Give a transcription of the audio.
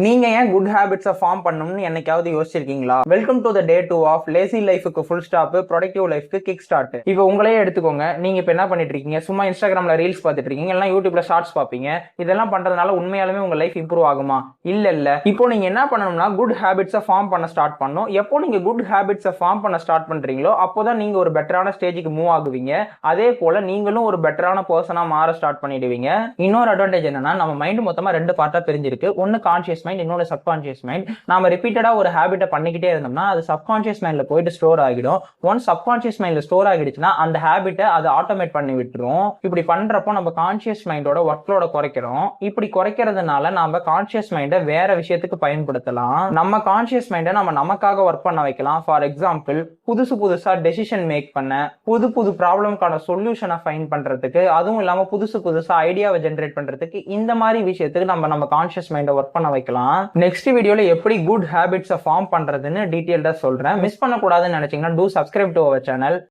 நீங்க ஏன் good ஹேபிட்ஸை form பண்ணணும்னு என்னைக்காவது யோசிச்சிருக்கீங்களா? Welcome to the day 2 of lazy லைஃபுக்கு ஃபுல் ஸ்டாப், ப்ரொடக்டிவ் லைஃப்க்கு கிக் ஸ்டார்ட். இப்போ உங்களையே எடுத்துக்கோங்க. நீங்க இப்போ என்ன பண்ணிட்டு இருக்கீங்க? சும்மா இன்ஸ்டாகிராம்ல ரீல்ஸ் பார்த்துட்டு இருக்கீங்க, இல்லைன்னா யூடியூப்ல ஷார்ட்ஸ் பார்ப்பீங்க. இதெல்லாம் பண்றதுனால உண்மையாலுமே உங்க லைஃப் இம்ப்ரூவ் ஆகுமா? இல்ல. இப்போ நீங்க என்ன பண்ணணும்னா குட் ஹேபிட்ஸை ஃபார்ம் பண்ண ஸ்டார்ட் பண்ணணும். எப்போ நீங்க குட் ஹேபிட்ஸை ஃபார்ம் பண்ண ஸ்டார்ட் பண்றீங்களோ அப்போதான் நீங்க ஒரு பெட்டரான ஸ்டேஜுக்கு மூவ் ஆகுவீங்க. அதே போல நீங்களும் ஒரு பெட்டரான பர்சனா மாற ஸ்டார்ட் பண்ணிடுவீங்க. இன்னொரு அட்வான்டேஜ் என்னன்னா, நம்ம மைண்ட் மொத்தமா ரெண்டு பார்ட்டா பிரிஞ்சிருக்கு. ஒன்னு கான்சியஸ் மைண்ட், இன்னொரு சப்கான்சியஸ் மைண்ட். நாம ரிப்பீட்டடா ஒரு ஹேபிட்டை பண்ணிக்கிட்டே இருந்தோம்னா அது சப்கான்சியஸ் மைண்ட்ல போயிட்டு ஸ்டோர் ஆகிடும். ஒன்ஸ் சப்கான்சியஸ் மைண்ட்ல ஸ்டோர் ஆகிடுச்சுன்னா அந்த ஹேபிட்டை அது ஆட்டோமேட் பண்ணி விட்டுரும். இப்படி பண்றப்போ நம்ம கான்சியஸ் மைண்டோட ஒர்க்லோட குறைக்கிறோம். இப்படி குறைக்கிறதுனால நாம கான்சியஸ் மைண்டை வேற விஷயத்துக்கு பயன்படுத்தலாம். நம்ம கான்சியஸ் மைண்டை நம்ம நமக்காக ஒர்க் பண்ண வைக்கலாம். ஃபார் எக்ஸாம்பிள், புதுசா டெசிஷன் மேக் பண்ண, புது ப்ராப்ளம்கான சொல்யூஷனை ஃபைண்ட் பண்றதுக்கு, அதுவும் இல்லாம புதுசா ஐடியாவை ஜென்ரேட் பண்றதுக்கு, இந்த மாதிரி விஷயத்துக்கு நம்ம கான்சியஸ் மைண்டை ஒர்க் பண்ண வைக்கலாம். நெக்ஸ்ட் வீடியோல எப்படி குட் ஹேபிட்ஸை ஃபார்ம் பண்றதுன்னு டீடைல்டா சொல்றேன். மிஸ் பண்ணக்கூடாதுன்னு நினைச்சீங்கன்னா do subscribe to our channel.